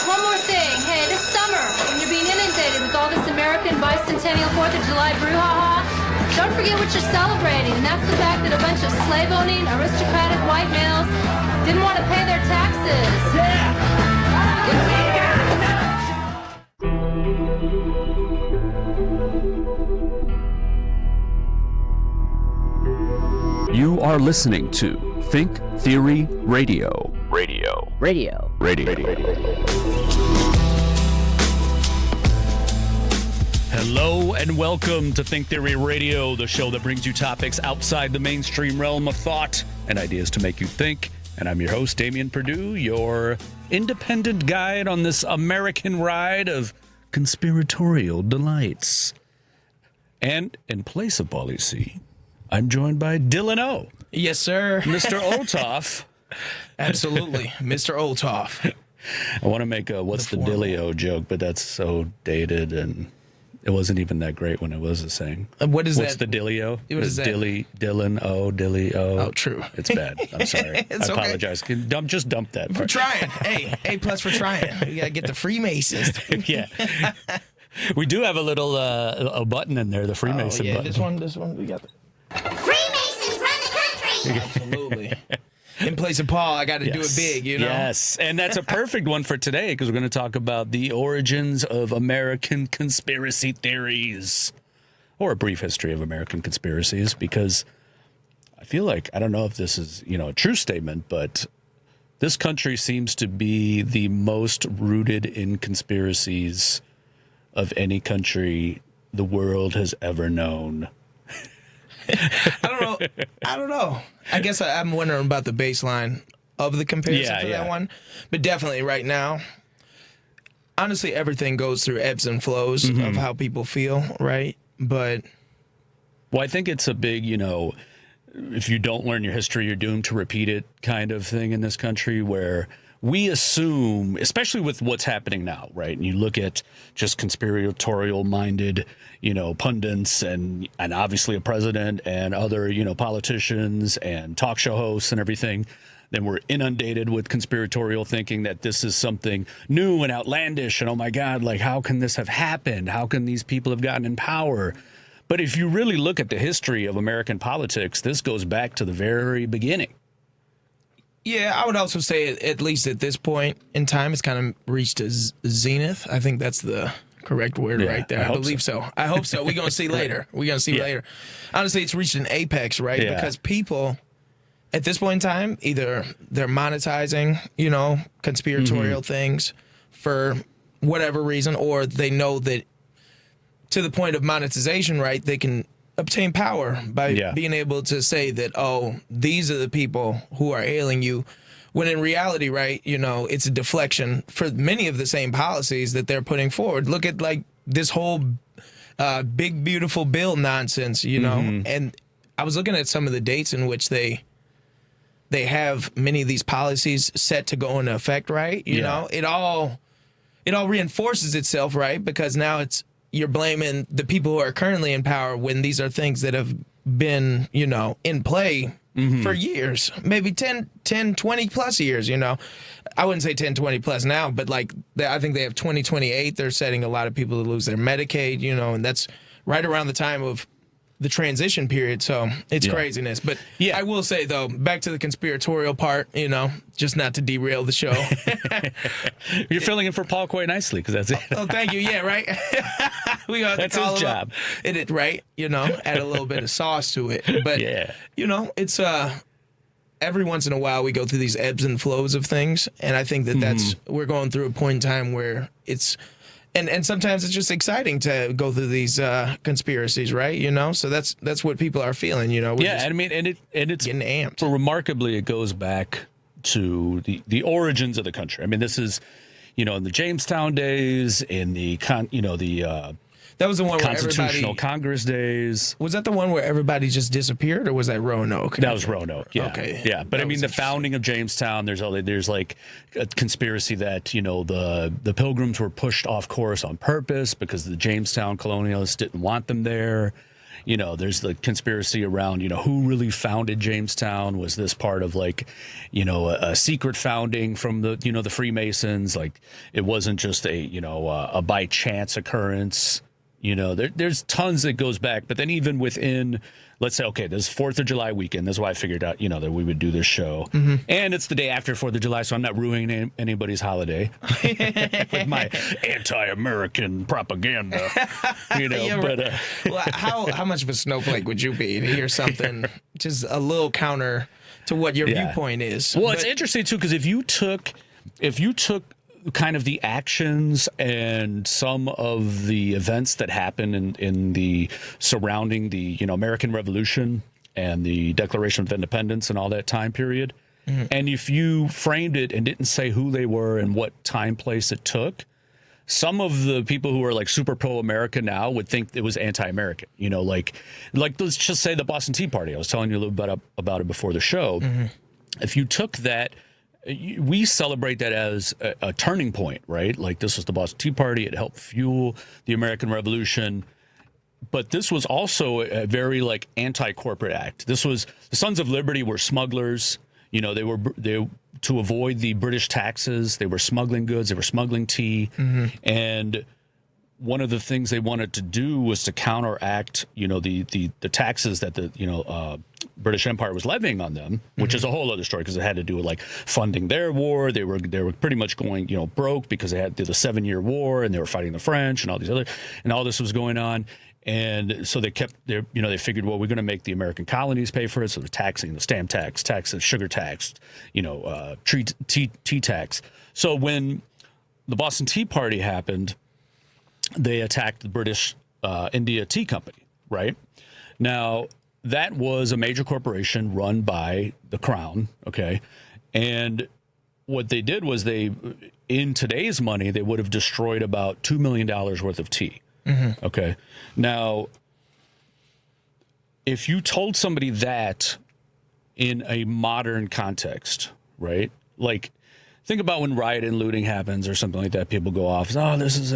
one more thing. Hey, this summer, when you're being inundated with all this American bicentennial 4th of July brouhaha, don't forget what you're celebrating, and that's the fact that a bunch of slave-owning, aristocratic white males didn't want to pay their taxes. You are listening to Think Theory Radio. Radio. Hello and welcome to Think Theory Radio, the show that brings you topics outside the mainstream realm of thought and ideas to make you think. And I'm your host, Damian Perdue, your independent guide on this American ride of conspiratorial delights. And in place of Paulie C, I'm joined by Dylan O. Yes, sir. Mr. Olthoff. Absolutely. Mr. Olthoff. I want to make a what's the Dillio joke, but that's so dated and it wasn't even that great when it was a saying. What is what's that? The Dillio? What is that? Dylan O, Dilly O. Oh, true. It's bad. I'm sorry. It's I okay. apologize. Just dump that. For part. trying. Hey, A+ for trying. You got to get the Freemasons. Yeah. We do have a little a button in there, the Freemason button. This one, we got the... Freemasons run the country! Absolutely. In place of Paul, I got to do it big, you know? Yes, and that's a perfect one for today because we're going to talk about the origins of American conspiracy theories, or a brief history of American conspiracies, because I feel like, I don't know if this is, a true statement, but this country seems to be the most rooted in conspiracies of any country the world has ever known. I don't know. I guess I'm wondering about the baseline of the comparison for that one. But definitely right now, honestly, everything goes through ebbs and flows of how people feel, right? But... Well, I think it's a big, if you don't learn your history, you're doomed to repeat it kind of thing in this country where we assume, especially with what's happening now, right? And you look at just conspiratorial-minded, pundits and obviously a president and other, politicians and talk show hosts and everything. Then we're inundated with conspiratorial thinking that this is something new and outlandish. And, oh, my God, like, how can this have happened? How can these people have gotten in power? But if you really look at the history of American politics, this goes back to the very beginning. Yeah, I would also say, at least at this point in time, it's kind of reached a zenith. I think that's the correct word right there. I believe so. I hope so. We're going to see later. Later. Honestly, it's reached an apex, right? Yeah. Because people, at this point in time, either they're monetizing, conspiratorial things for whatever reason, or they know that to the point of monetization, right, they can obtain power by being able to say that, oh, these are the people who are ailing you, when in reality, right, it's a deflection for many of the same policies that they're putting forward. Look at, like, this whole big, beautiful bill nonsense, and I was looking at some of the dates in which they have many of these policies set to go into effect, right? You know, it all reinforces itself, right, because now you're blaming the people who are currently in power when these are things that have been, in play for years, maybe 10, 20 plus years, I wouldn't say 10, 20 plus now, but like I think they have 2028. They're setting a lot of people to lose their Medicaid, and that's right around the time of the transition period. So it's craziness. But I will say, though, back to the conspiratorial part, just not to derail the show. You're filling in for Paul quite nicely because that's it. Oh, thank you. Yeah, right. We got that's his job. It right. Add a little bit of sauce to it. But it's every once in a while we go through these ebbs and flows of things, and I think that we're going through a point in time where it's. And sometimes it's just exciting to go through these conspiracies, right? So that's what people are feeling, it's getting amped. Remarkably, it goes back to the origins of the country. I mean, this is, in the Jamestown days, in the that was the one Constitutional Congress days. Was that the one where everybody just disappeared, or was that Roanoke? That was Roanoke. Yeah. Okay. Yeah, but I mean, the founding of Jamestown. There's like a conspiracy that the Pilgrims were pushed off course on purpose because the Jamestown colonialists didn't want them there. there's the conspiracy around, who really founded Jamestown? Was this part of like, a secret founding from the, the Freemasons? Like it wasn't just a by chance occurrence. There's tons that goes back, but then even within, let's say, okay, this 4th of July weekend, that's why I figured out, that we would do this show. And it's the day after 4th of July, so I'm not ruining anybody's holiday with my anti-American propaganda, Yeah, but well, how much of a snowflake would you be to hear something just a little counter to what your viewpoint is? Well, it's interesting too, because if you took kind of the actions and some of the events that happened in the surrounding the American Revolution and the Declaration of Independence and all that time period, and if you framed it and didn't say who they were and what time place it took, some of the people who are like super pro-America now would think it was anti-American. Like let's just say the Boston Tea Party. I was telling you a little bit about it before the show. If you took that, we celebrate that as a turning point, right? Like this was the Boston Tea Party. It helped fuel the American Revolution. But this was also a very like anti-corporate act. This was the Sons of Liberty were smugglers. They to avoid the British taxes. They were smuggling goods. They were smuggling tea. And one of the things they wanted to do was to counteract, the taxes that the British Empire was levying on them, which is a whole other story because it had to do with like funding their war. They were pretty much going broke because they had the 7-year war and they were fighting the French and all this was going on. And so they kept their, they figured, well, we're going to make the American colonies pay for it. So they're taxing the stamp tax, sugar tax, tea tax. So when the Boston Tea Party happened, they attacked the British India Tea Company, right? Now, that was a major corporation run by the Crown, okay? And what they did was in today's money, they would have destroyed about $2 million worth of tea, okay? Now, if you told somebody that in a modern context, right? Like, think about when riot and looting happens or something like that. People go off, oh, this is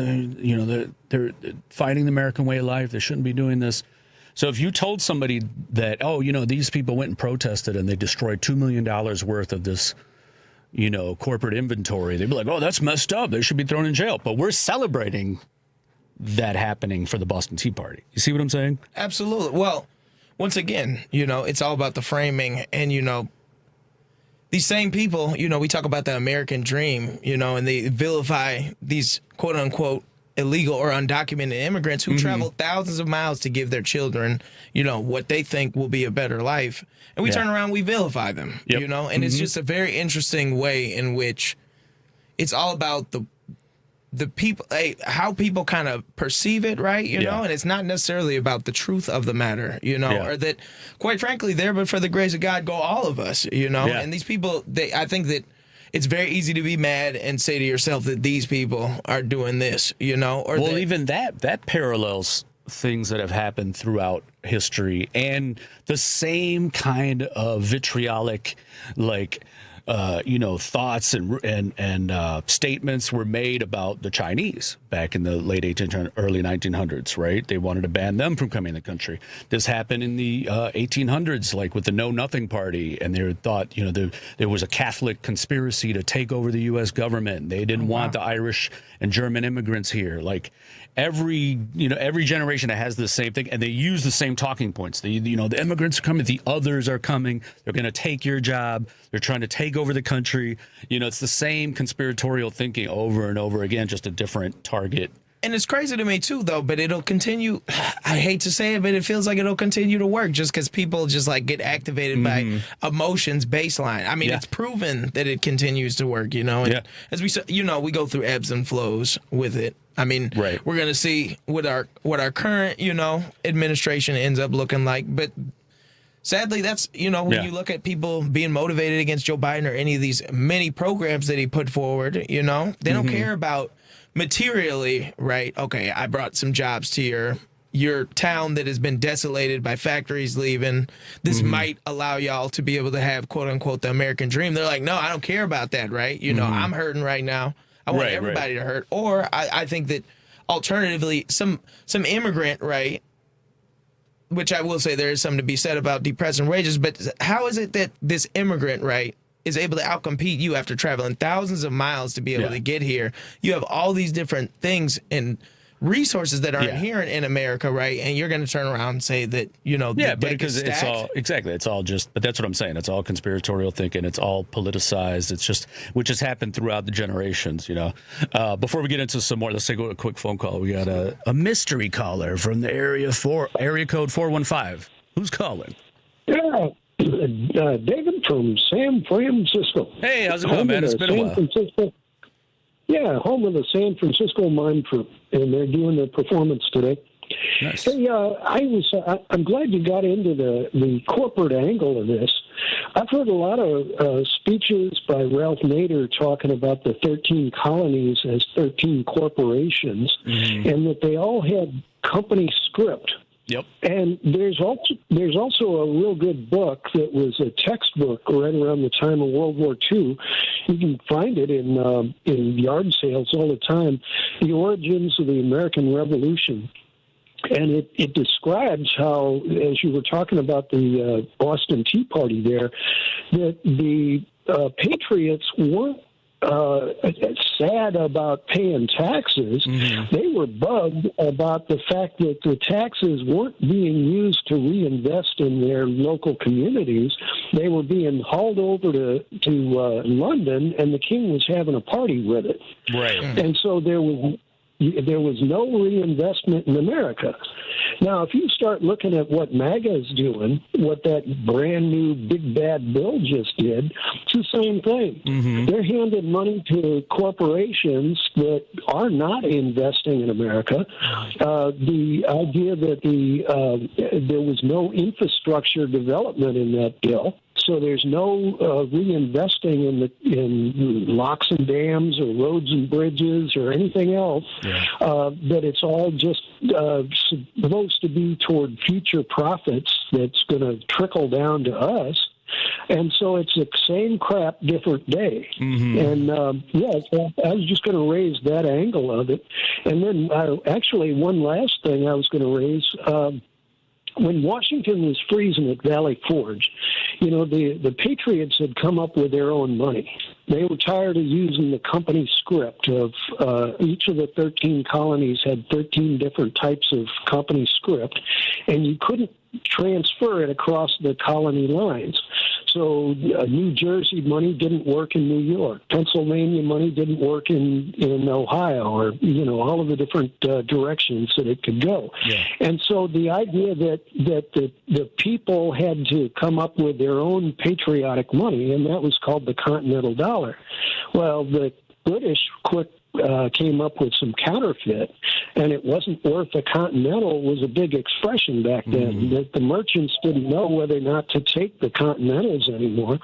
they're fighting the American way of life. They shouldn't be doing this. So if you told somebody that, oh, these people went and protested and they destroyed $2 million worth of this, corporate inventory, they'd be like, oh, that's messed up. They should be thrown in jail. But we're celebrating that happening for the Boston Tea Party. You see what I'm saying? Absolutely. Well, once again, it's all about the framing and, these same people, we talk about the American dream, and they vilify these quote unquote illegal or undocumented immigrants who travel thousands of miles to give their children, what they think will be a better life. And we turn around, we vilify them, and it's just a very interesting way in which it's all about the people, how people kind of perceive it, right? And it's not necessarily about the truth of the matter, or that, quite frankly, there, but for the grace of God, go all of us, And these people, I think that it's very easy to be mad and say to yourself that these people are doing this, or even that parallels things that have happened throughout history and the same kind of vitriolic, like, thoughts and statements were made about the Chinese back in the late 1800s, early 1900s, right? They wanted to ban them from coming in the country. This happened in the 1800s, like with the Know Nothing Party, and they thought, there was a Catholic conspiracy to take over the U.S. government. They didn't want the Irish and German immigrants here. Like every generation that has the same thing, and they use the same talking points. The immigrants are coming, the others are coming. They're going to take your job. They're trying to take over the country. It's the same conspiratorial thinking over and over again, just a different target. And it's crazy to me too, though, but it'll continue. I hate to say it, but it feels like it'll continue to work just because people just like get activated by emotions baseline. I mean, it's proven that it continues to work, And as we said, we go through ebbs and flows with it. I mean, we're going to see what our current, administration ends up looking like. But sadly, that's, when you look at people being motivated against Joe Biden or any of these many programs that he put forward, they don't care about materially, right? Okay, I brought some jobs to your town that has been desolated by factories leaving. This might allow y'all to be able to have, quote unquote, the American dream. They're like, no, I don't care about that, right? I'm hurting right now. I want everybody to hurt. Or I think that alternatively, some immigrant, right, which I will say there is something to be said about depressing wages, but how is it that this immigrant, right, is able to outcompete you after traveling thousands of miles to be able to get here? You have all these different things and resources that are inherent in America, right? And you're going to turn around and say that, the but deck because is it's stacked. it's all just, but that's what I'm saying. It's all conspiratorial thinking. It's all politicized. It's just, which has happened throughout the generations, Before we get into some more, let's take a quick phone call. We got a mystery caller from the area code 415. Who's calling? Yeah, David from San Francisco. Hey, how's it going, man? It's been a while. Francisco. Yeah, home of the San Francisco Mine Troupe, and they're doing their performance today. Nice. Hey, I'm glad you got into the corporate angle of this. I've heard a lot of speeches by Ralph Nader talking about the 13 colonies as 13 corporations, and that they all had company script. Yep. And there's also a real good book that was a textbook right around the time of World War II. You can find it in yard sales all the time. The Origins of the American Revolution. And it describes how, as you were talking about the Boston Tea Party there, that the patriots weren't sad about paying taxes. They were bugged about the fact that the taxes weren't being used to reinvest in their local communities. They were being hauled over to London, and the king was having a party with it. Right. And so there was no reinvestment in America. Now, if you start looking at what MAGA is doing, what that brand new big bad bill just did, it's the same thing. They're handing money to corporations that are not investing in America. The idea that there was no infrastructure development in that bill. So there's no reinvesting in locks and dams or roads and bridges or anything else. That it's all just supposed to be toward future profits that's going to trickle down to us. And so it's the same crap, different day. And so I was just going to raise that angle of it. And then actually one last thing I was going to raise. When Washington was freezing at Valley Forge, the Patriots had come up with their own money. They were tired of using the company script of each of the 13 colonies had 13 different types of company script, and you couldn't transfer it across the colony lines. So New Jersey money didn't work in New York. Pennsylvania money didn't work in Ohio, or all of the different directions that it could go. And so the idea that the people had to come up with their own patriotic money, and that was called the Continental Dollar. Well, the British came up with some counterfeit, and it wasn't worth a continental was a big expression back then. That the merchants didn't know whether or not to take the continentals anymore.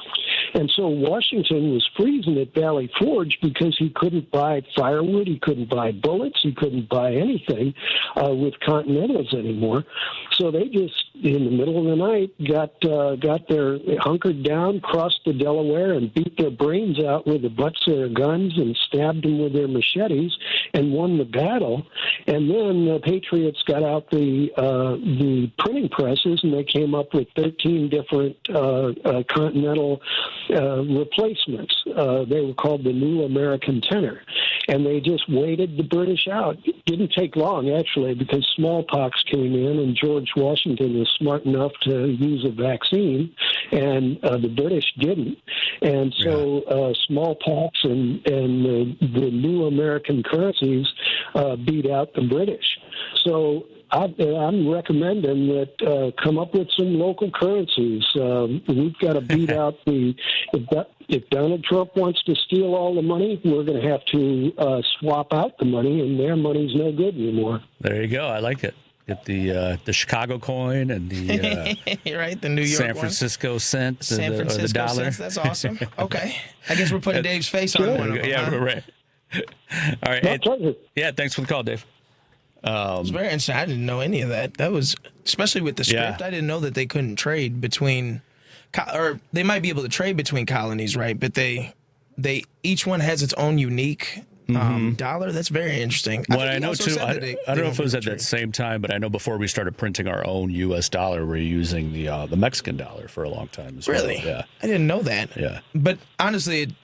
And so Washington was freezing at Valley Forge because he couldn't buy firewood, he couldn't buy bullets, he couldn't buy anything with continentals anymore. So they just, in the middle of the night, got their hunkered down, crossed the Delaware, and beat their brains out with the butts of their guns and stabbed them with their machetes and won the battle. And then the Patriots got out the printing presses, and they came up with 13 different continental replacements. They were called the New American Tenor. And they just waited the British out. It didn't take long, actually, because smallpox came in, and George Washington was smart enough to use a vaccine, and the British didn't. And so smallpox and the new American currencies beat out the British. So I'm recommending that come up with some local currencies. We've got to beat out if Donald Trump wants to steal all the money, we're going to have to swap out the money, and their money's no good anymore. There you go. I like it. Get the Chicago coin and the right, the New York San Francisco cent, or the dollar. Cents. That's awesome. Okay, I guess we're putting Dave's face on one of them. Yeah, right. All right. Hey, thanks for the call, Dave. It's very interesting. I didn't know any of that. That was, especially with the script, I didn't know that they couldn't trade between, or they might be able to trade between colonies, right? But they each one has its own unique dollar. That's very interesting. What think I he know also too, said I that they don't know if it was at trade. that same time, but I know before we started printing our own U.S. dollar, we're using the Mexican dollar for a long time as Really? well. Yeah. I didn't know that. Yeah. But honestly,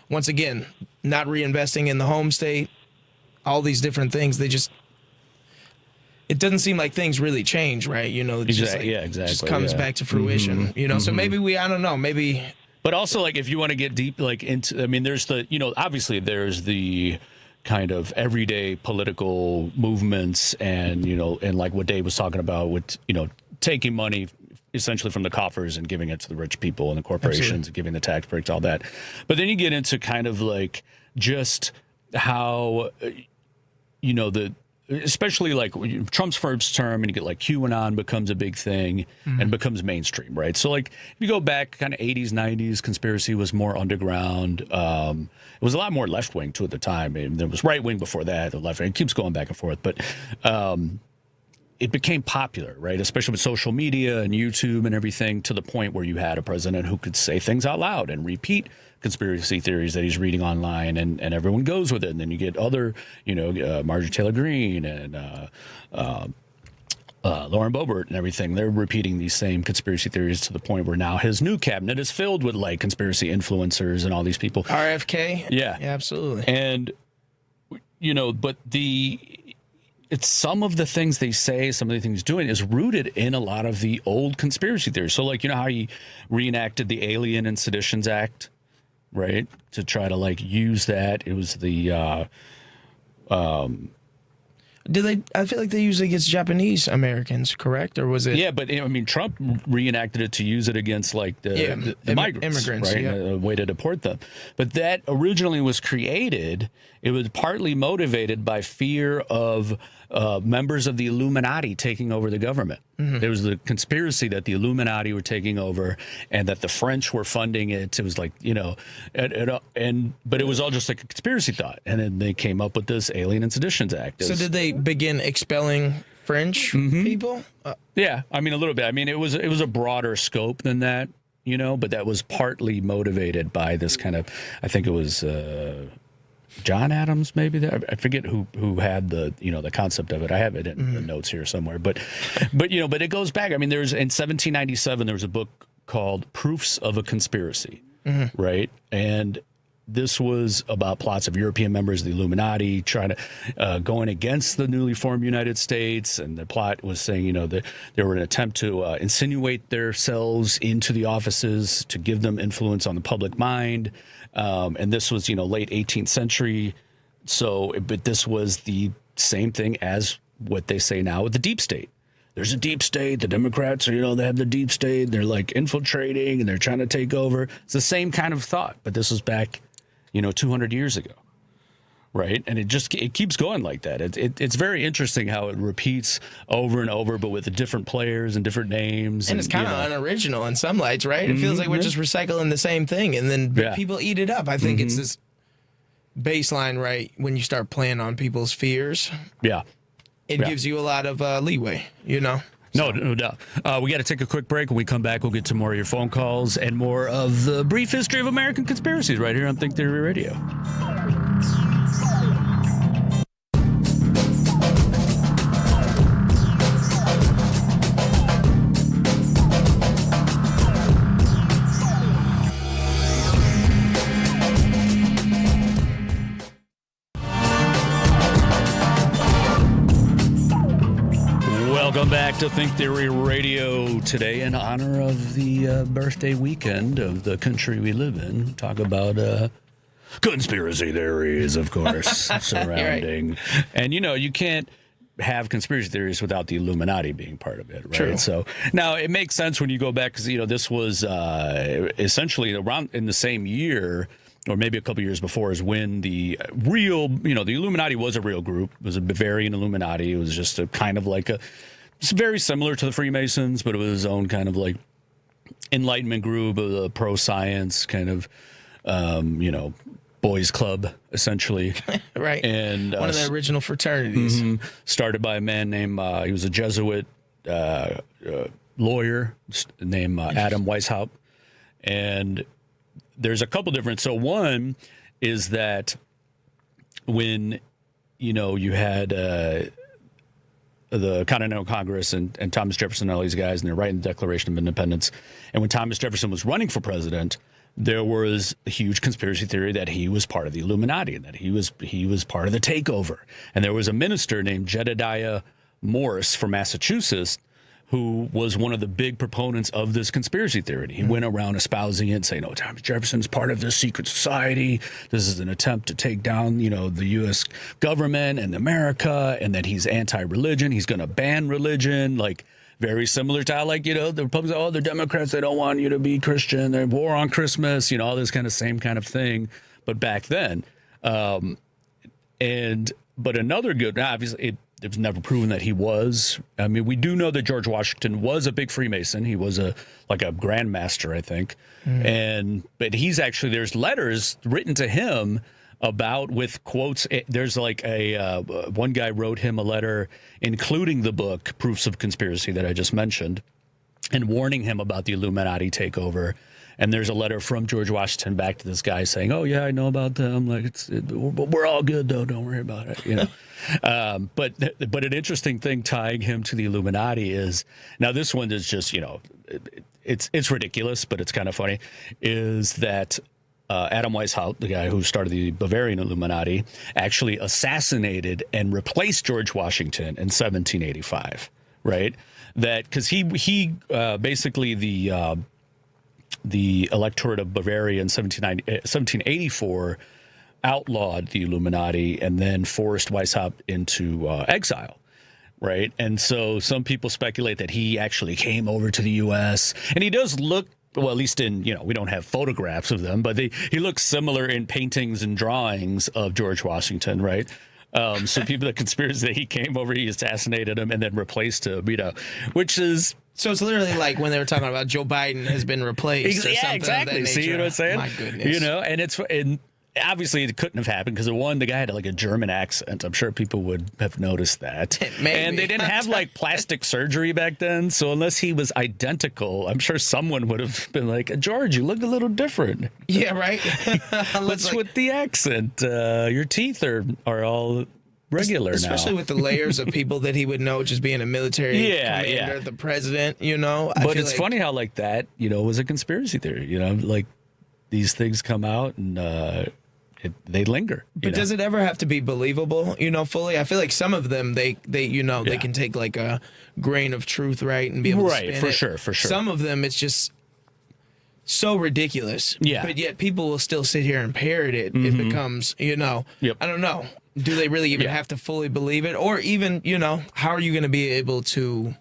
once again, not reinvesting in the home state, all these different things, it doesn't seem like things really change, right? You know, it's just Exactly. like, Yeah, exactly. It just comes Yeah. back to fruition, you know? So maybe I don't know, maybe. But also, like, if you want to get deep, like, into, I mean, there's obviously there's the kind of everyday political movements and, and like what Dave was talking about with, taking money essentially from the coffers and giving it to the rich people and the corporations and giving the tax breaks, all that. But then you get into kind of like just how, especially like Trump's first term, and you get like QAnon becomes a big thing and becomes mainstream, right? So like if you go back kind of 80s, 90s, conspiracy was more underground. It was a lot more left wing too at the time. And there was right wing before that, the left wing. It keeps going back and forth, but it became popular, right? Especially with social media and YouTube and everything, to the point where you had a president who could say things out loud and repeat conspiracy theories that he's reading online, and everyone goes with it. And then you get other, Marjorie Taylor Greene and Lauren Boebert and everything. They're repeating these same conspiracy theories to the point where now his new cabinet is filled with like conspiracy influencers and all these people. RFK? Yeah. Absolutely. And, but it's some of the things they say, some of the things he's doing is rooted in a lot of the old conspiracy theories. So like, how he reenacted the Alien and Seditions Act, right? To try to like use that. It was the, I feel like they use it against Japanese Americans, correct? Or was it? yeah, but I mean, Trump reenacted it to use it against like the migrants, immigrants, right? yeah. A way to deport them. But that originally was created, it was partly motivated by fear of members of the Illuminati taking over the government. There was the conspiracy that the Illuminati were taking over and that the French were funding it. It was like, but it was all just like a conspiracy thought. And then they came up with this Alien and Seditions Act. So did they begin expelling French people? Yeah, I mean, a little bit. I mean, it was a broader scope than that, but that was partly motivated by this kind of, I think it was John Adams, maybe. I forget who had the the concept of it. I have it in the notes here somewhere. But it goes back. I mean, there's in 1797 there was a book called Proofs of a Conspiracy, right? And this was about plots of European members of the Illuminati trying to going against the newly formed United States, and the plot was saying that they were an attempt to insinuate themselves into the offices to give them influence on the public mind. And this was, late 18th century. So, but this was the same thing as what they say now with the deep state. There's a deep state. The Democrats are, they have the deep state. They're like infiltrating and they're trying to take over. It's the same kind of thought, but this was back, 200 years ago. Right. And it keeps going like that. It's very interesting how it repeats over and over, but with the different players and different names. And it's kind of unoriginal in some lights, right? It feels like we're just recycling the same thing, and then people eat it up. I think it's this baseline, right? When you start playing on people's fears, it gives you a lot of leeway, No, no doubt. We got to take a quick break. When we come back, we'll get to more of your phone calls and more of the brief history of American conspiracies right here on Think Theory Radio. Welcome back to Think Theory Radio. Today, in honor of the birthday weekend of the country we live in, we talk about conspiracy theories, of course, surrounding. Right. And, you can't have conspiracy theories without the Illuminati being part of it, right? True. So now it makes sense when you go back because, this was essentially around in the same year, or maybe a couple years before, is when the real, the Illuminati was a real group. It was a Bavarian Illuminati. It was just a kind of like it's very similar to the Freemasons, but it was its own kind of like Enlightenment group, a pro-science kind of, boys club, essentially. Right. And one of the original fraternities. Started by a man named, he was a Jesuit lawyer named Adam Weishaupt. And there's a couple different. So one is that when, you had the Continental Congress and Thomas Jefferson and all these guys, and they're writing the Declaration of Independence. And when Thomas Jefferson was running for president, there was a huge conspiracy theory that he was part of the Illuminati and that he was part of the takeover. And there was a minister named Jedediah Morse from Massachusetts who was one of the big proponents of this conspiracy theory. He went around espousing it and saying, "No, Thomas Jefferson's part of this secret society. This is an attempt to take down, the U.S. government and America, and that he's anti-religion. He's going to ban religion." Like, very similar to how, the Republicans, the Democrats, they don't want you to be Christian. They're war on Christmas, all this kind of same kind of thing. But back then, but another good, obviously, it was never proven that he was. I mean, we do know that George Washington was a big Freemason. He was a Grand Master, I think. But there's letters written to him with quotes. There's one guy wrote him a letter including the book Proofs of Conspiracy that I just mentioned and warning him about the Illuminati takeover. And there's a letter from George Washington back to this guy saying, "Oh yeah, I know about them. We're all good though. Don't worry about it." But an interesting thing tying him to the Illuminati is, now this one is just it's ridiculous, but it's kind of funny, is that Adam Weishaupt, the guy who started the Bavarian Illuminati, actually assassinated and replaced George Washington in 1785. Right? That because he basically the electorate of Bavaria in 1784 outlawed the Illuminati and then forced Weishaupt into exile, right? And so some people speculate that he actually came over to the U.S. and he does look, well, at least in, we don't have photographs of them, but he looks similar in paintings and drawings of George Washington, right? So people, the conspiracy that he came over, he assassinated him and then replaced him, which is... So it's literally like when they were talking about Joe Biden has been replaced. Or something exactly. Of that See what I'm saying? My goodness. And obviously it couldn't have happened because the guy had a German accent. I'm sure people would have noticed that. Maybe. And they didn't have plastic surgery back then. So unless he was identical, I'm sure someone would have been like, "George, you look a little different." Yeah, right. What's with the accent? Your teeth are all regular especially now. with the layers of people that he would know, just being a military commander, the president, But it's funny how that, was a conspiracy theory, these things come out and they linger. But does it ever have to be believable, fully? I feel like some of them, they can take a grain of truth, right, and be able to spin it. For sure. Some of them, it's just so ridiculous. Yeah. But yet people will still sit here and parrot it. Mm-hmm. It becomes, I don't know. Do they really even have to fully believe it? Or even, how are you going to be able to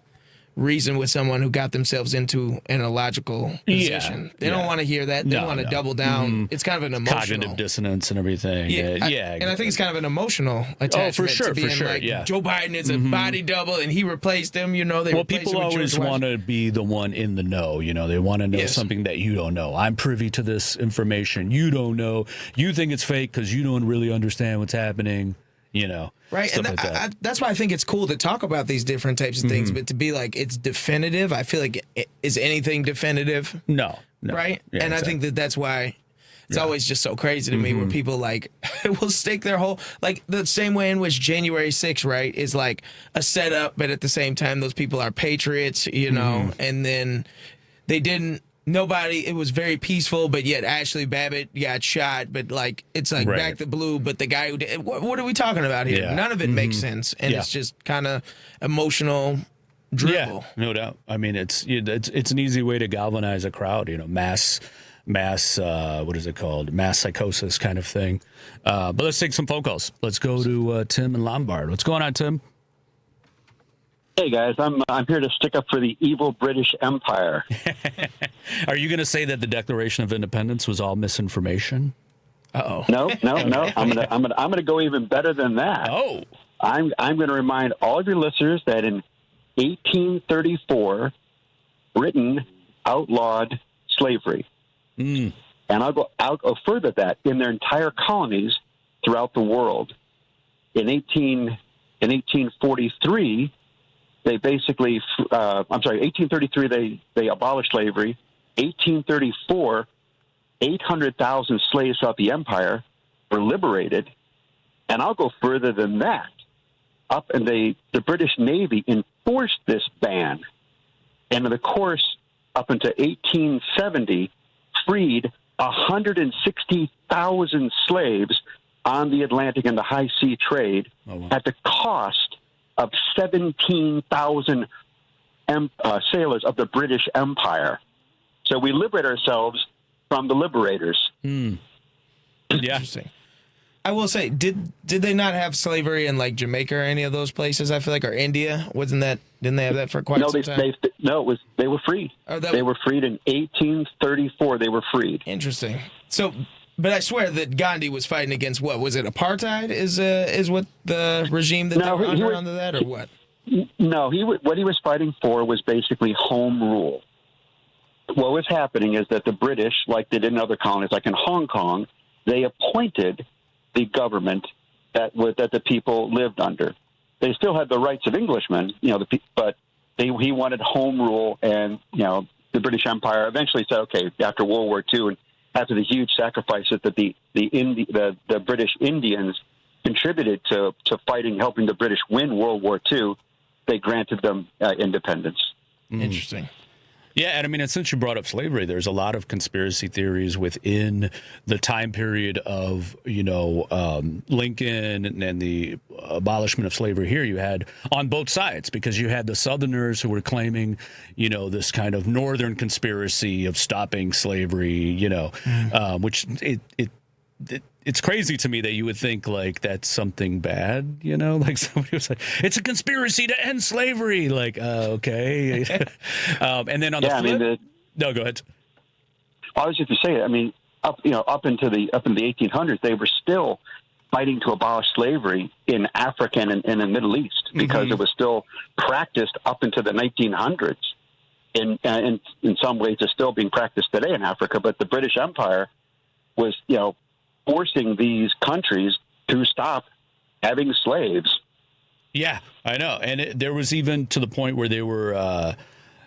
reason with someone who got themselves into an illogical position? They don't want to hear that. They want to double down. Mm-hmm. It's kind of an emotional... Cognitive dissonance and everything. And I think it's kind of an emotional attachment to being Joe Biden is a body double and he replaced him, people always want to be the one in the know, they want to know something that you don't know. I'm privy to this information. You don't know. You think it's fake because you don't really understand what's happening, Right, and that's why I think it's cool to talk about these different types of things, but to be it's definitive, I feel like, is anything definitive? No. Right? Yeah, and I think that's why it's always just so crazy to me where people will stake their whole, the same way in which January 6th, right, is a setup, but at the same time, those people are patriots, and then they didn't. Nobody, it was very peaceful, but yet Ashley Babbitt got shot, but it's back to blue, but the guy who did, what are we talking about here? Yeah. None of it makes sense, and it's just kind of emotional drivel. Yeah, no doubt. I mean, it's an easy way to galvanize a crowd, mass, what is it called? Mass psychosis kind of thing. But let's take some phone calls. Let's go to Tim in Lombard. What's going on, Tim? Hey guys, I'm here to stick up for the evil British Empire. Are you going to say that the Declaration of Independence was all misinformation? No. I'm gonna go even better than that. Oh, I'm going to remind all of your listeners that in 1834, Britain outlawed slavery, and I'll go further than that in their entire colonies throughout the world. In 1843. They basically, 1833, they abolished slavery. 1834, 800,000 slaves throughout the empire were liberated. And I'll go further than that. And the British Navy enforced this ban. And in the course, up until 1870, freed 160,000 slaves on the Atlantic and the high sea trade at the cost of 17,000 sailors of the British Empire. So we liberate ourselves from the liberators. Yeah. Interesting. I will say, did they not have slavery in like Jamaica or any of those places? I feel like, or India, didn't they have that for quite some time? They were freed. They were freed in 1834. They were freed. Interesting. So, but I swear that Gandhi was fighting against what? Was it apartheid? Is what the regime that they were under that, or what? No, what he was fighting for was basically home rule. What was happening is that the British, like they did in other colonies, like in Hong Kong, they appointed the government that the people lived under. They still had the rights of Englishmen, but he wanted home rule, and the British Empire eventually said, okay, after World War II and after the huge sacrifices that the British Indians contributed to fighting, helping the British win World War II, they granted them independence. Interesting. Yeah, and I mean, and since you brought up slavery, there's a lot of conspiracy theories within the time period of, Lincoln and the abolishment of slavery here. You had on both sides, because you had the Southerners who were claiming, this kind of Northern conspiracy of stopping slavery, which it's crazy to me that you would think like that's something bad, like somebody was like, it's a conspiracy to end slavery. Like, okay. And then on the flip, no, go ahead. I was just to say, I mean, up into the 1800s, they were still fighting to abolish slavery in Africa and in the Middle East, because it was still practiced up into the 1900s. In some ways, it's still being practiced today in Africa, but the British Empire was, forcing these countries to stop having slaves. Yeah, I know. And there was even to the point where they were,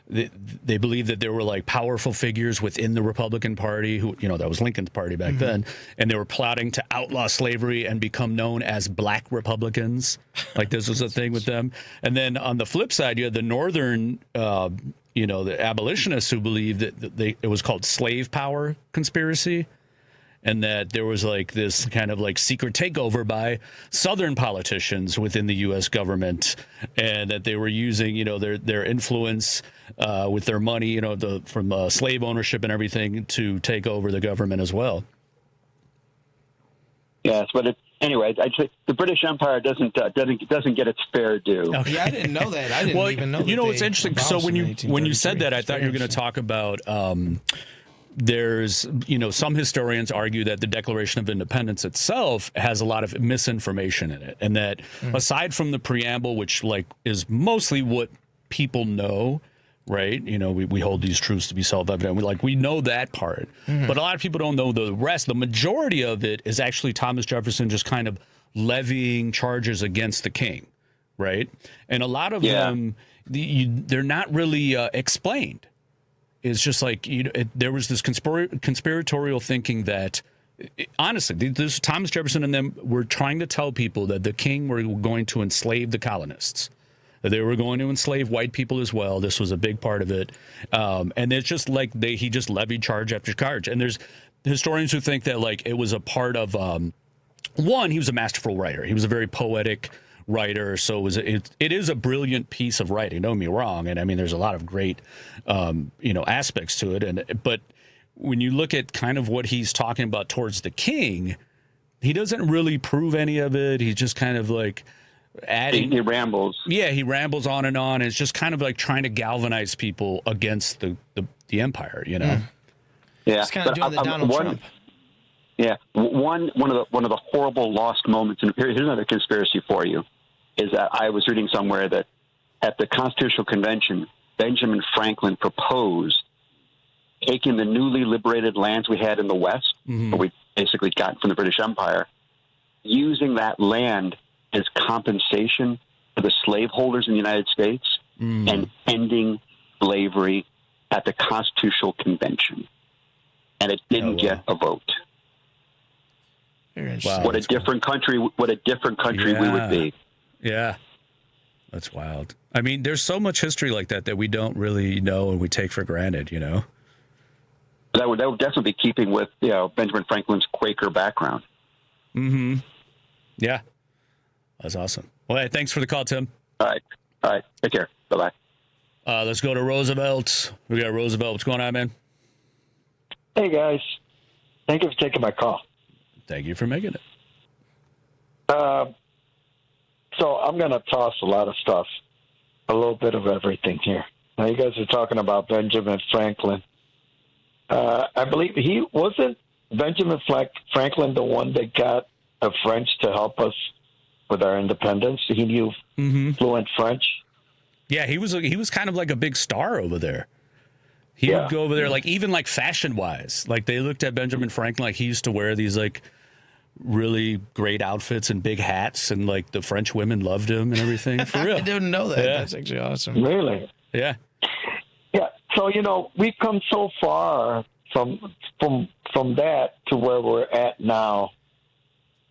they believed that there were like powerful figures within the Republican Party who, that was Lincoln's party back then, and they were plotting to outlaw slavery and become known as Black Republicans. Like this was a thing with them. And then on the flip side, you had the Northern, the abolitionists who believed that it was called slave power conspiracy. And that there was like this kind of like secret takeover by Southern politicians within the U.S. government, and that they were using, their influence with their money, from slave ownership and everything to take over the government as well. Yes, but anyway, I'd say the British Empire doesn't get its fair due. Okay. Yeah, I didn't know that. I didn't even know. It's interesting. So when you said that, I thought you were going to talk about. There's, some historians argue that the Declaration of Independence itself has a lot of misinformation in it, and that aside from the preamble, which like is mostly what people know, right? We hold these truths to be self-evident. We know that part, but a lot of people don't know the rest. The majority of it is actually Thomas Jefferson just kind of levying charges against the king, right? And a lot of them, they're not really explained. It's just like there was this conspiratorial thinking that, honestly, this Thomas Jefferson and them were trying to tell people that the king were going to enslave the colonists, that they were going to enslave white people as well. This was a big part of it, and it's just like he just levied charge after charge. And there's historians who think that like it was a part of one. He was a masterful writer. He was a very poetic writer, so it is a brilliant piece of writing, don't get me wrong, and I mean there's a lot of great aspects to it, but when you look at kind of what he's talking about towards the king, he doesn't really prove any of it. He's just kind of like adding, he rambles. Yeah, he rambles on and on. It's just kind of like trying to galvanize people against the empire, Yeah, it's kind of doing the Donald Trump. Yeah, one of the horrible lost moments, and here's another conspiracy for you, is that I was reading somewhere that at the Constitutional Convention, Benjamin Franklin proposed taking the newly liberated lands we had in the West, that we basically got from the British Empire, using that land as compensation for the slaveholders in the United States, and ending slavery at the Constitutional Convention. And it didn't get a vote. Very interesting. Wow. What a different country we would be. Yeah. That's wild. I mean, there's so much history like that we don't really know and we take for granted, you know? That would definitely be keeping with Benjamin Franklin's Quaker background. Mm-hmm. Yeah. That's awesome. Well, hey, thanks for the call, Tim. All right. Take care. Bye-bye. Let's go to Roosevelt. We got Roosevelt. What's going on, man? Hey, guys. Thank you for taking my call. Thank you for making it. So I'm going to toss a lot of stuff, a little bit of everything here. Now, you guys are talking about Benjamin Franklin. I believe he wasn't Benjamin Franklin the one that got the French to help us with our independence. He knew fluent French. Yeah, he was kind of like a big star over there. He would go over there, like even like fashion wise, like they looked at Benjamin Franklin like he used to wear these like really great outfits and big hats, and like the French women loved him and everything. For real, I didn't know that. Yeah. That's actually awesome. Really? Yeah. Yeah. So we've come so far from that to where we're at now.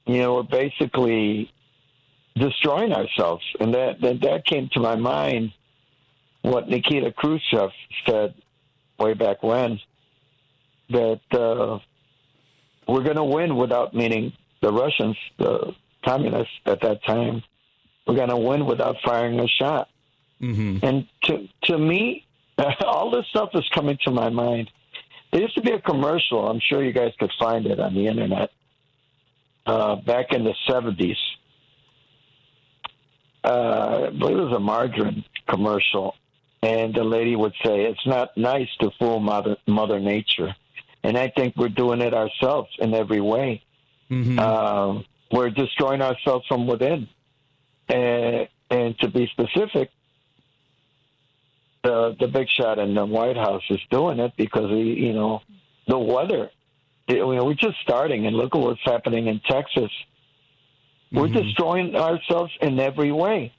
We're basically destroying ourselves, and that came to my mind. What Nikita Khrushchev said way back when, that we're going to win without, meaning the Russians, the communists at that time, we're going to win without firing a shot. Mm-hmm. And to me, all this stuff is coming to my mind. There used to be a commercial, I'm sure you guys could find it on the internet, back in the 70s. I believe it was a margarine commercial. And the lady would say, it's not nice to fool Mother Nature. And I think we're doing it ourselves in every way. Mm-hmm. We're destroying ourselves from within. And to be specific, the big shot in the White House is doing it because, the weather. We're just starting, and look at what's happening in Texas. We're destroying ourselves in every way.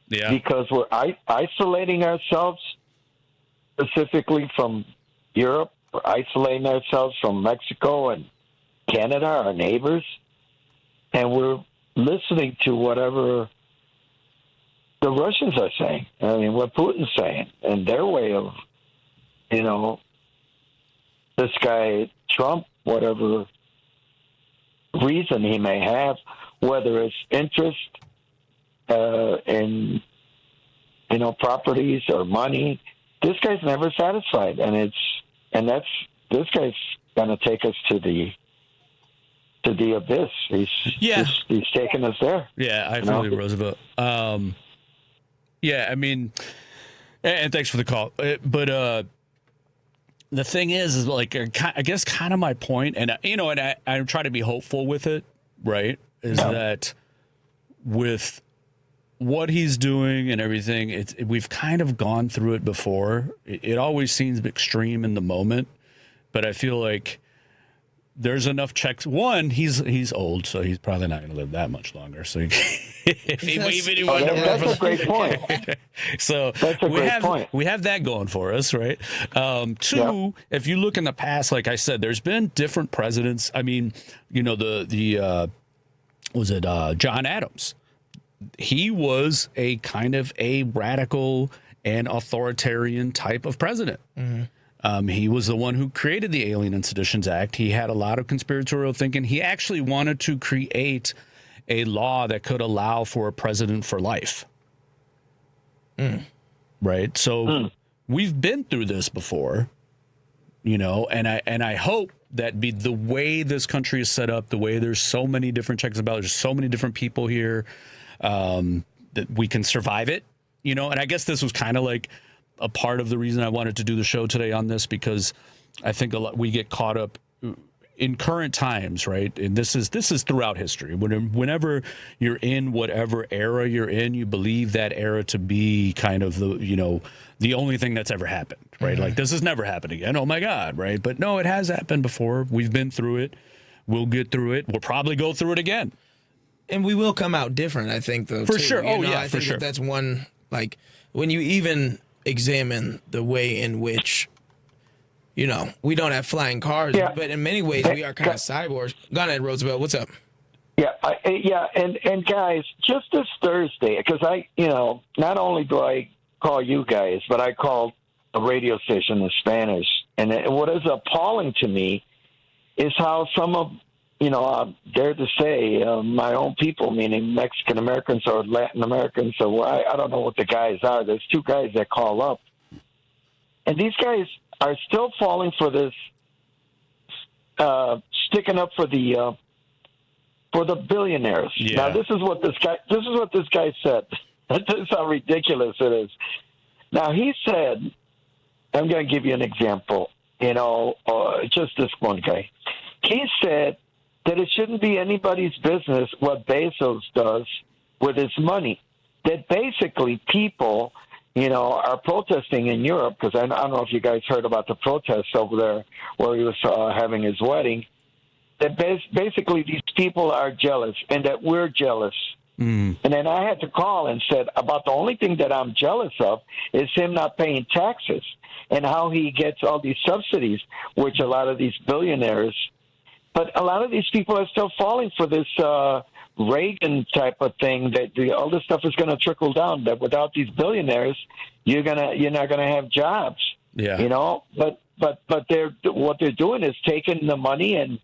Yeah. Because we're isolating ourselves specifically from Europe. We're isolating ourselves from Mexico and Canada, our neighbors. And we're listening to whatever the Russians are saying. I mean, what Putin's saying and their way of, this guy Trump, whatever reason he may have, whether it's interest in properties or money, this guy's never satisfied, and this guy's gonna take us to the abyss. He's taking us there. Yeah, I feel you, Roosevelt. Yeah, I mean, and thanks for the call. But the thing is like, I guess kind of my point, and I try to be hopeful with it, right? Is that with what he's doing and everything, we've kind of gone through it before. It always seems extreme in the moment, but I feel like there's enough checks. One, he's old, so he's probably not going to live that much longer. So that's a great point. So that's a great point. We have that going for us, right? Two, if you look in the past, like I said, there's been different presidents. I mean, was it John Adams? He was a kind of a radical and authoritarian type of president. Mm-hmm. He was the one who created the Alien and Seditions Act. He had a lot of conspiratorial thinking. He actually wanted to create a law that could allow for a president for life. Right? So we've been through this before, and I hope that the way this country is set up, the way there's so many different checks and balances, so many different people here, that we can survive it, and I guess this was kind of like a part of the reason I wanted to do the show today on this, because I think we get caught up in current times, right? And this is throughout history. Whenever you're in whatever era you're in, you believe that era to be kind of the only thing that's ever happened, right? Mm-hmm. Like, this has never happened again. Oh my God, right? But no, it has happened before. We've been through it. We'll get through it. We'll probably go through it again. And we will come out different, I think, though. For too. sure. I think that's one, like, when you even examine the way in which we don't have flying cars, Yeah. but in many ways we are kind of cyborgs. Go ahead, Roosevelt. What's up? Yeah, and guys, just this Thursday, because not only do I call you guys, but I called a radio station in Spanish, and what is appalling to me is how some of, I dare to say, my own people, meaning Mexican Americans or Latin Americans, or I don't know what the guys are. There's two guys that call up, and these guys are still falling for this, sticking up for the billionaires. Yeah. Now, this is what this guy said. This is how ridiculous it is. Now, he said, I'm going to give you an example. Just this one guy. He said that it shouldn't be anybody's business what Bezos does with his money. That basically people, are protesting in Europe, because I don't know if you guys heard about the protests over there where he was having his wedding, that basically these people are jealous and that we're jealous. And then I had to call and said about the only thing that I'm jealous of is him not paying taxes and how he gets all these subsidies, which a lot of these billionaires, but a lot of these people are still falling for this Reagan type of thing that all this stuff is going to trickle down. That without these billionaires, you're not gonna have jobs. Yeah. But what they're doing is taking the money and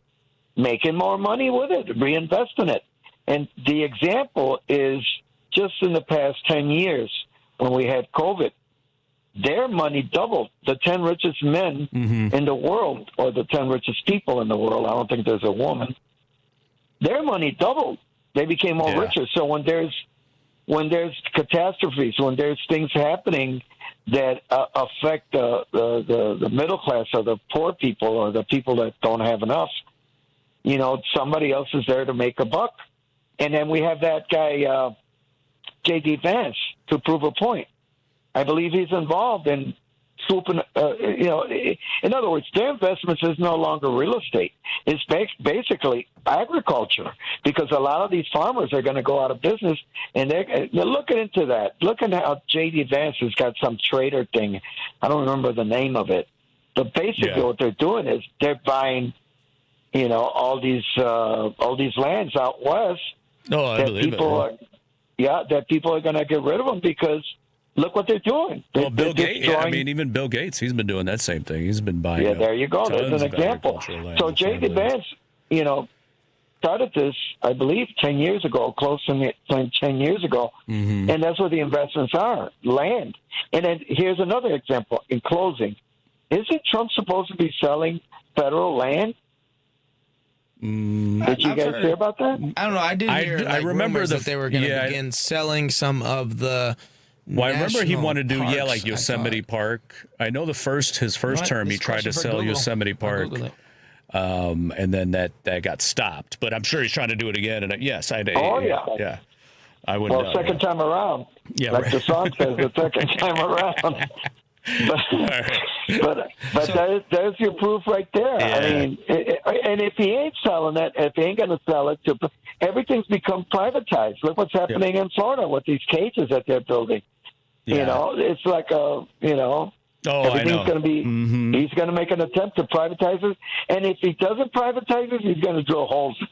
making more money with it, reinvesting it. And the example is just in the past 10 years when we had COVID, their money doubled. The 10 richest men in the world, or the 10 richest people in the world, I don't think there's a woman, their money doubled. They became more richer. So when there's catastrophes, when there's things happening that affect the middle class or the poor people or the people that don't have enough, somebody else is there to make a buck. And then we have that guy, J.D. Vance, to prove a point. I believe he's involved in swooping, in other words, their investments is no longer real estate. It's basically agriculture, because a lot of these farmers are going to go out of business, and they're looking into that. Look at how J.D. Vance has got some trader thing. I don't remember the name of it. But basically what they're doing is they're buying, all these lands out west. Oh, I believe it. That people are going to get rid of them because look what they're doing. Well, Bill Gates. Even Bill Gates, he's been doing that same thing. He's been buying. Yeah, there you go. There's an example. So J.D. Vance, started this, I believe, 10 years ago, close to 10 years ago, and that's what the investments are: land. And then here's another example. In closing, isn't Trump supposed to be selling federal land? Did you guys hear about that? I don't know. I did hear. I remember that they were going to begin selling some of the. Well, I remember he wanted to do parks, like Yosemite Park. I know his first term he tried to sell Yosemite Park, and then that got stopped. But I'm sure he's trying to do it again. And yes, I did. Oh yeah, yeah. I would. Well, second time around. Yeah, like the song says, the second time around. But there's your proof right there. Yeah. I mean, and if he ain't selling it, if he ain't going to sell it, everything's become privatized. Look what's happening in Florida with these cages that they're building. Yeah. It's like everything's going to be. He's going to make an attempt to privatize it, and if he doesn't privatize it, he's going to drill holes.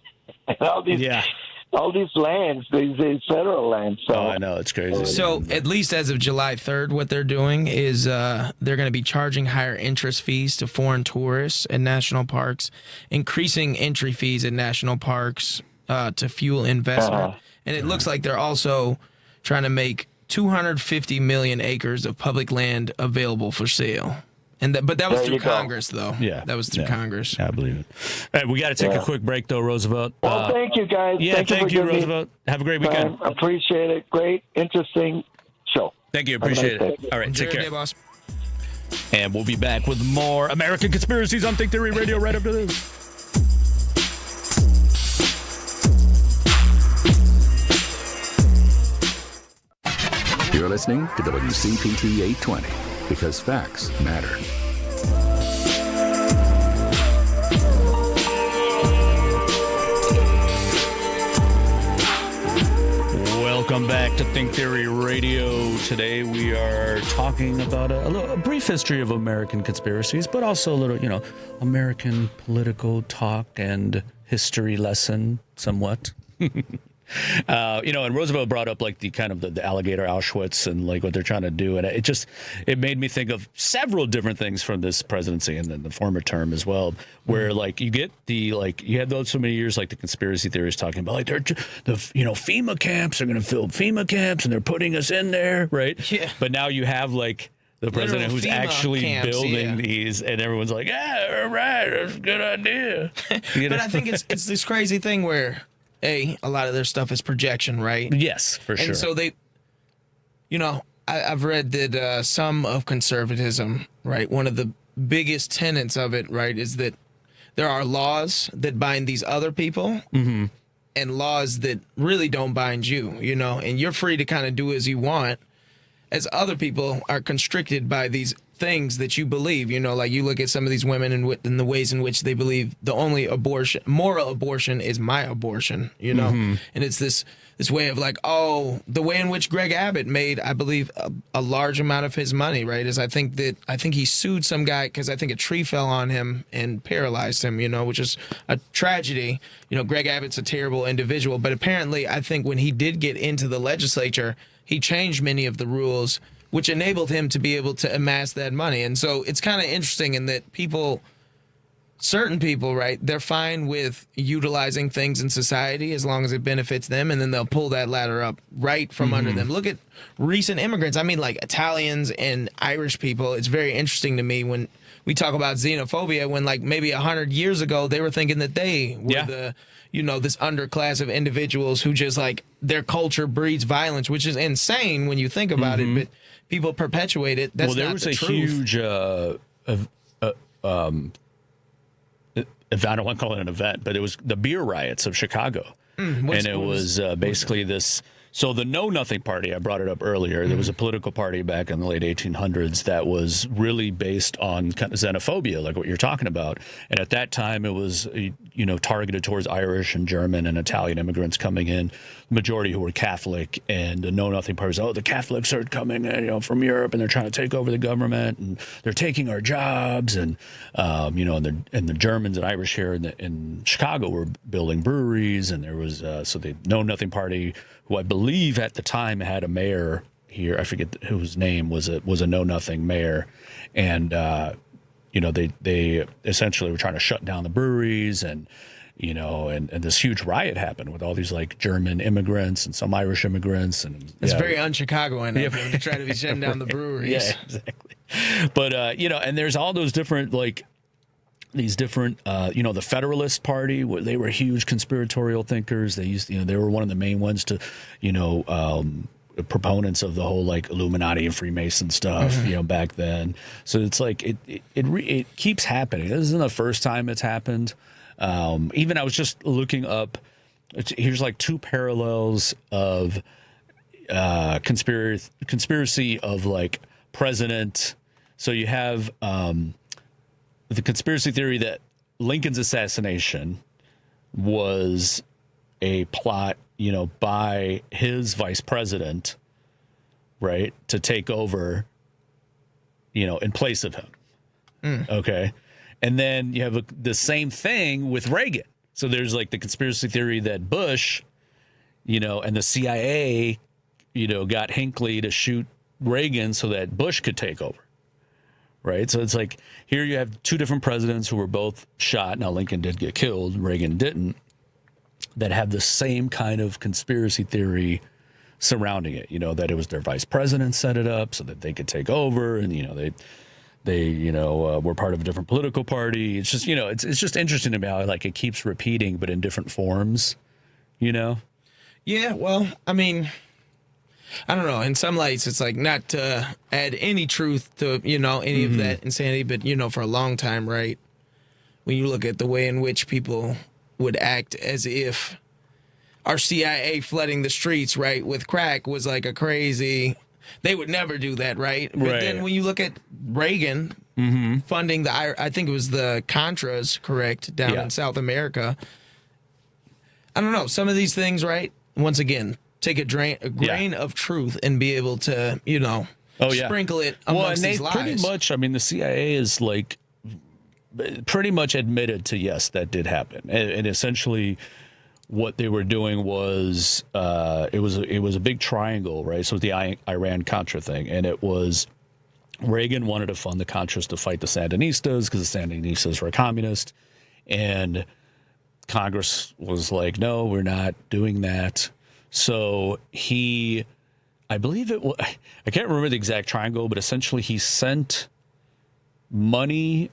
All these lands, these federal lands. So. Oh, I know. It's crazy. So at least as of July 3rd, what they're doing is they're going to be charging higher interest fees to foreign tourists in national parks, increasing entry fees in national parks to fuel investment. And it looks like they're also trying to make 250 million acres of public land available for sale. But that was through Congress, though. Yeah. That was through Congress. I believe it. All right, we got to take a quick break, though, Roosevelt. Well, thank you, guys. Yeah, thank you, Roosevelt. Have a great weekend. Appreciate it. Great, interesting show. Thank you. Appreciate it. All right, take care. Day, boss. And we'll be back with more American Conspiracies on Think Theory Radio right after this. You're listening to WCPT 820 because facts matter. Welcome back to Think Theory Radio. Today we are talking about a brief history of American conspiracies, but also a little, American political talk and history lesson somewhat. And Roosevelt brought up like the alligator Auschwitz and like what they're trying to do. And it made me think of several different things from this presidency and then the former term as well, where like you get you had those so many years, like the conspiracy theories talking about like FEMA camps are going to fill FEMA camps and they're putting us in there. Right. Yeah. But now you have like the president who's FEMA actually camps, building these, and everyone's like, yeah, all right, that's a good idea. But I think it's this crazy thing where, a lot of their stuff is projection, right? Yes, for sure. And so they, I've read that some of conservatism, right, one of the biggest tenets of it, right, is that there are laws that bind these other people and laws that really don't bind you, and you're free to kind of do as you want, as other people are constricted by these things that you believe, like you look at some of these women and the ways in which they believe the only moral abortion is my abortion, and it's this way of like, the way in which Greg Abbott made, I believe, a large amount of his money, right, is I think he sued some guy because I think a tree fell on him and paralyzed him, which is a tragedy. Greg Abbott's a terrible individual, but apparently I think when he did get into the legislature, he changed many of the rules, which enabled him to be able to amass that money. And so it's kind of interesting in that certain people, right, they're fine with utilizing things in society as long as it benefits them, and then they'll pull that ladder up right from under them. Look at recent immigrants. I mean, like Italians and Irish people. It's very interesting to me when we talk about xenophobia, when like maybe 100 years ago, they were thinking that they were this underclass of individuals who just like their culture breeds violence, which is insane when you think about it, but people perpetuate it. That's there not was the a truth. huge, I don't want to call it an event, but it was the beer riots of Chicago. And it was basically this. So the Know Nothing Party, I brought it up earlier. There was a political party back in the late 1800s that was really based on kind of xenophobia, like what you're talking about. And at that time, it was, targeted towards Irish and German and Italian immigrants coming in, the majority who were Catholic. And the Know Nothing Party was, the Catholics are coming, from Europe, and they're trying to take over the government, and they're taking our jobs. And, and the Germans and Irish here in Chicago were building breweries. And there was, so the Know Nothing Party, who I believe at the time had a mayor here. I forget whose name was a Know Nothing mayor, and they essentially were trying to shut down the breweries, and and this huge riot happened with all these like German immigrants and some Irish immigrants, and it's very un-Chicagoan of them to try to be shutting down the breweries. Yeah, exactly. But and there's all those different these different, the Federalist Party, they were huge conspiratorial thinkers. They used, they were one of the main ones to, proponents of the whole like Illuminati and Freemason stuff, back then. So it's like it keeps happening. This isn't the first time it's happened. Even I was just looking up. Here's like two parallels of conspiracy of like president. So you have. The conspiracy theory that Lincoln's assassination was a plot, by his vice president, right, to take over, in place of him. Okay. And then you have the same thing with Reagan. So there's like the conspiracy theory that Bush, and the CIA, got Hinckley to shoot Reagan so that Bush could take over. Right. So it's like here you have two different presidents who were both shot. Now, Lincoln did get killed. Reagan didn't. That have the same kind of conspiracy theory surrounding it, that it was their vice president set it up so that they could take over. And, they were part of a different political party. It's just, it's just interesting to me how like it keeps repeating, but in different forms, Yeah. Well, I mean, I don't know. In some lights, it's like not to add any truth to, any of that insanity. But, for a long time, right, when you look at the way in which people would act as if our CIA flooding the streets, right, with crack was like a crazy, they would never do that, right? But then when you look at Reagan funding I think it was the Contras, correct, down in South America. I don't know. Some of these things, right, once again, take a grain of truth and be able to, sprinkle it amongst these lies. Pretty much, I mean, the CIA is like pretty much admitted to, yes, that did happen. And essentially what they were doing was it was a big triangle, right? So the Iran-Contra thing. And it was Reagan wanted to fund the Contras to fight the Sandinistas because the Sandinistas were communist. And Congress was like, no, we're not doing that. So I believe I can't remember the exact triangle, but essentially he sent money.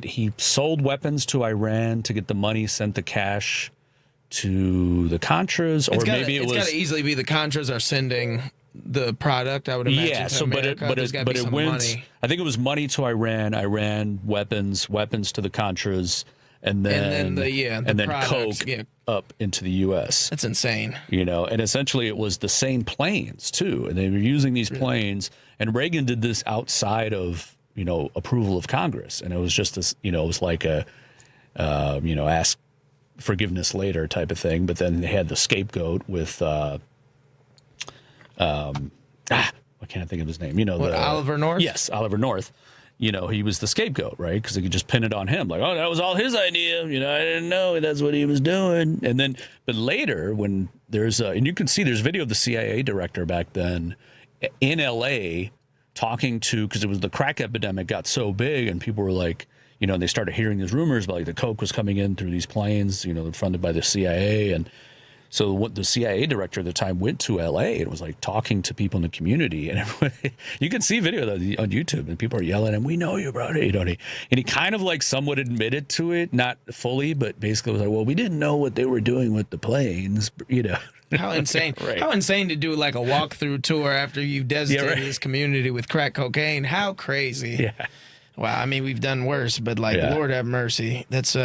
He sold weapons to Iran to get the money, sent the cash to the Contras, or maybe it was. It's got to easily be the Contras are sending the product, I would imagine. Yeah, to America. but it went. Money. I think it was money to Iran, weapons to the Contras, and then products, Coke up into the U.S. That's insane. And essentially it was the same planes too, and they were using these planes. And Reagan did this outside of approval of Congress, and it was just this. It was like a ask forgiveness later type of thing. But then they had the scapegoat with I can't think of his name. Oliver North? Yes, Oliver North. He was the scapegoat, right? Because they could just pin it on him. Like, oh, that was all his idea. I didn't know that's what he was doing. And then, but later when there's and you can see there's video of the CIA director back then in LA talking to, because it was the crack epidemic got so big and people were like, they started hearing these rumors about like the Coke was coming in through these planes, funded by the CIA. And so what the CIA director at the time went to LA and was like talking to people in the community, and you can see video of that on YouTube, and people are yelling at him, "We know you, brother," and he kind of like somewhat admitted to it, not fully, but basically was like, "Well, we didn't know what they were doing with the planes," How insane! Right. How insane to do like a walkthrough tour after you've designated this community with crack cocaine. How crazy! Yeah. Wow. I mean, we've done worse, but Lord have mercy. That's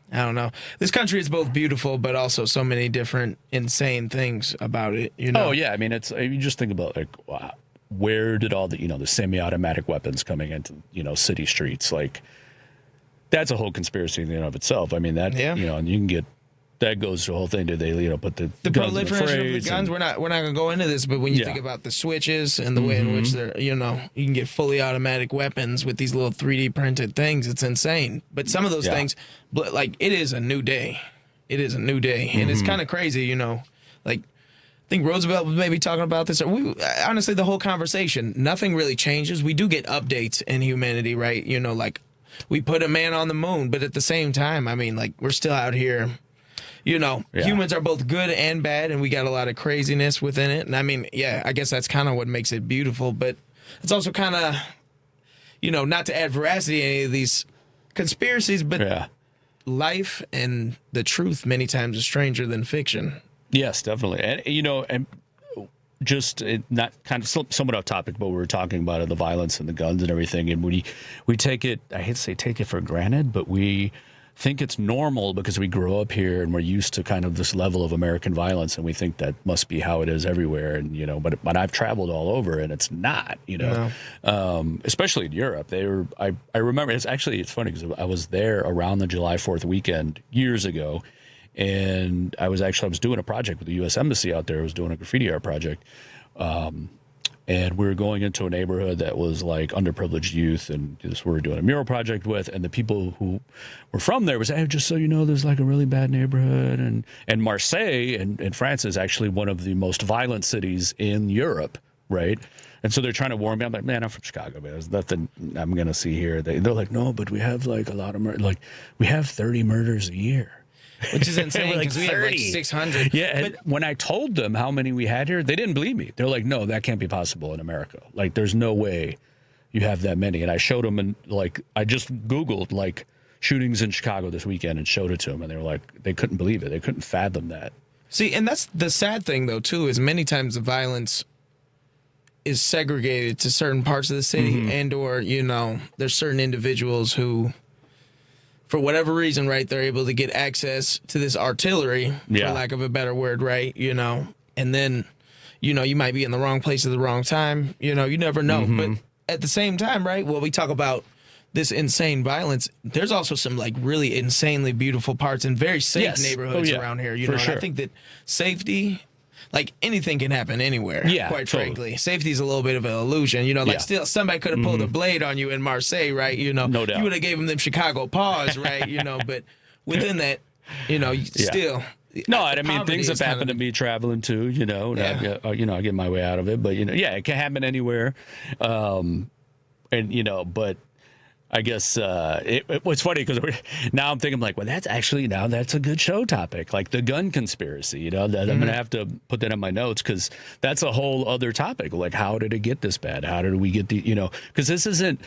I don't know. This country is both beautiful, but also so many different insane things about it. Oh yeah, I mean, you just think about like, wow, where did all the the semi-automatic weapons coming into city streets? Like, that's a whole conspiracy in and of itself. I mean that and you can get. That goes to the whole thing. Did they, put the guns proliferation in the of the guns? We're not gonna go into this, but when you think about the switches and the way in which they're, you can get fully automatic weapons with these little 3D printed things. It's insane. But some of those things, like, it is a new day. It is a new day, and it's kind of crazy, Like, I think Roosevelt was maybe talking about this. Honestly, the whole conversation, nothing really changes. We do get updates in humanity, right? Like we put a man on the moon, but at the same time, I mean, like, we're still out here. Humans are both good and bad, and we got a lot of craziness within it. And I mean, I guess that's kind of what makes it beautiful, but it's also kind of, not to add veracity to any of these conspiracies, but life and the truth many times is stranger than fiction. Yes, definitely. And, just not kind of somewhat off topic, but we were talking about the violence and the guns and everything. And we take it, I hate to say take it for granted, but we think it's normal because we grew up here and we're used to kind of this level of American violence, and we think that must be how it is everywhere. And but I've traveled all over, and it's not. Especially in Europe. I remember it's funny because I was there around the July 4th weekend years ago, and I was doing a project with the U.S. Embassy out there. I was doing a graffiti art project. And we were going into a neighborhood that was like underprivileged youth, and this we were doing a mural project with, and the people who were from there was, hey, just so you know, there's like a really bad neighborhood. And Marseille in France is actually one of the most violent cities in Europe, right? And so they're trying to warn me. I'm like, man, I'm from Chicago, man. There's nothing I'm going to see here. They're like, no, but we have like a lot of murder. Like, we have 30 murders a year. Which is insane because we have like 600. Yeah, but when I told them how many we had here, they didn't believe me. They're like, no, that can't be possible in America. Like, there's no way you have that many. And I showed them, and like, I just Googled like shootings in Chicago this weekend and showed it to them, and they were like, they couldn't believe it. They couldn't fathom that. See, and that's the sad thing, though, too, is many times the violence is segregated to certain parts of the city, and or, there's certain individuals who, for whatever reason, right, they're able to get access to this artillery, for lack of a better word, right, and then, you might be in the wrong place at the wrong time, you never know. But at the same time, right, well, we talk about this insane violence, there's also some, like, really insanely beautiful parts and very safe neighborhoods around here, and I think that safety, like anything can happen anywhere. Yeah, quite totally. frankly, safety's a little bit of an illusion. You know, like Yeah. still somebody could have pulled a blade on you in Marseille, right? You know, No doubt. you would have gave them Chicago paws, right? You know, but within that, you know, still. No, I mean poverty things have is kind happened to of- me traveling too. You know, and I get my way out of it. But it can happen anywhere. And but I guess what's funny because now I'm thinking like, well, that's a good show topic, like the gun conspiracy. That I'm gonna have to put that in my notes because that's a whole other topic. Like, how did it get this bad? How did we get because this isn't.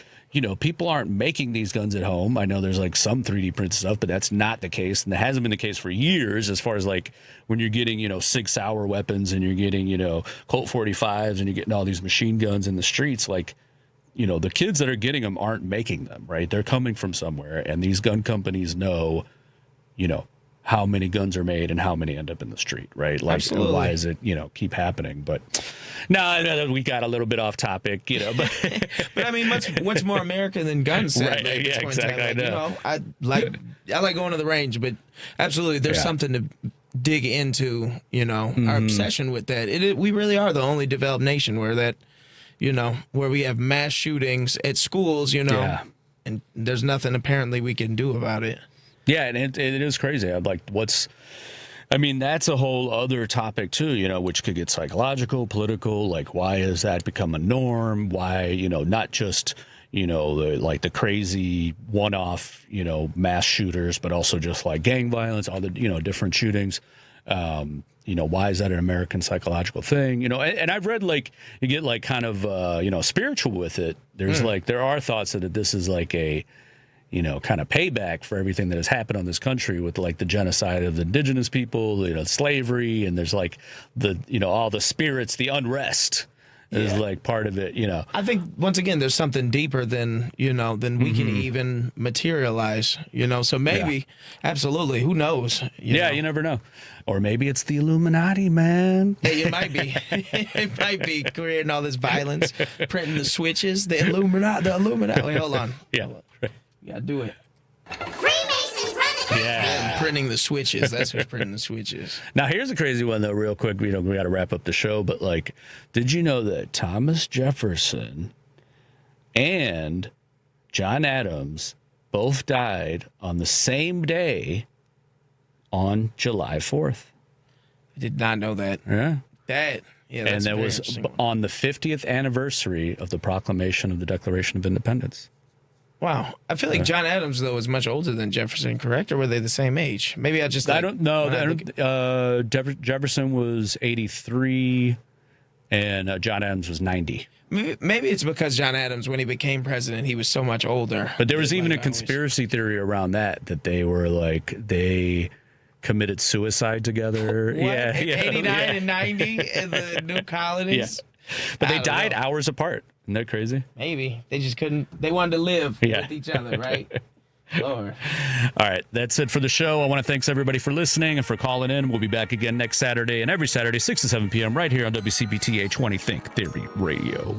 People aren't making these guns at home. I know there's like some 3D print stuff, but that's not the case. And that hasn't been the case for years as far as like when you're getting, 6-hour weapons and you're getting, Colt 45s and you're getting all these machine guns in the streets. Like, the kids that are getting them aren't making them, right? They're coming from somewhere. And these gun companies know, how many guns are made and how many end up in the street, right? Like, Absolutely. why is it, keep happening? But no, we got a little bit off topic, but But I mean, what's more American than guns? Right, Sadly, at this yeah, point in time. exactly, I know. I like going to the range, but absolutely, there's Yeah. something to dig into. Our obsession with that. We really are the only developed nation where that, where we have mass shootings at schools. Yeah. And there's nothing apparently we can do about it. Yeah, and it is crazy. I'm like, that's a whole other topic too, which could get psychological, political. Like, why has that become a norm? Why, not just, the crazy one-off, mass shooters, but also just like gang violence, all the, different shootings. Why is that an American psychological thing? And I've read like you get like kind of, spiritual with it. There's there are thoughts that this is like a, kind of payback for everything that has happened on this country with like the genocide of the indigenous people, slavery, and there's like the, all the spirits, the unrest is like part of it, I think once again, there's something deeper than we can even materialize. So maybe, absolutely, who knows? You never know. Or maybe it's the Illuminati, man. Hey, it might be. It might be creating all this violence, printing the switches, the Illuminati. Wait, hold on. Yeah. You gotta do it. Freemasons run the country. Yeah. Printing the switches. That's who's printing the switches. Now, here's a crazy one, though, real quick. We got to wrap up the show. But, like, did you know that Thomas Jefferson and John Adams both died on the same day on July 4th? I did not know that. Yeah. That's And that very was interesting. on the 50th anniversary of the proclamation of the Declaration of Independence. Wow. I feel like John Adams, though, was much older than Jefferson, correct? Or were they the same age? Maybe I just... I don't know. Jefferson was 83 and John Adams was 90. Maybe it's because John Adams, when he became president, he was so much older. But there was even a Like, conspiracy theory around that they were like, they committed suicide together. What? Yeah. 89 yeah. and 90 in the new colonies? But I they don't died know. hours apart. Isn't that crazy? Maybe. They just couldn't... They wanted to live Yeah. with each other, right? Lord. All right. That's it for the show. I want to thank everybody for listening and for calling in. We'll be back again next Saturday and every Saturday, 6 to 7 p.m. right here on WCPT 820 Think Theory Radio.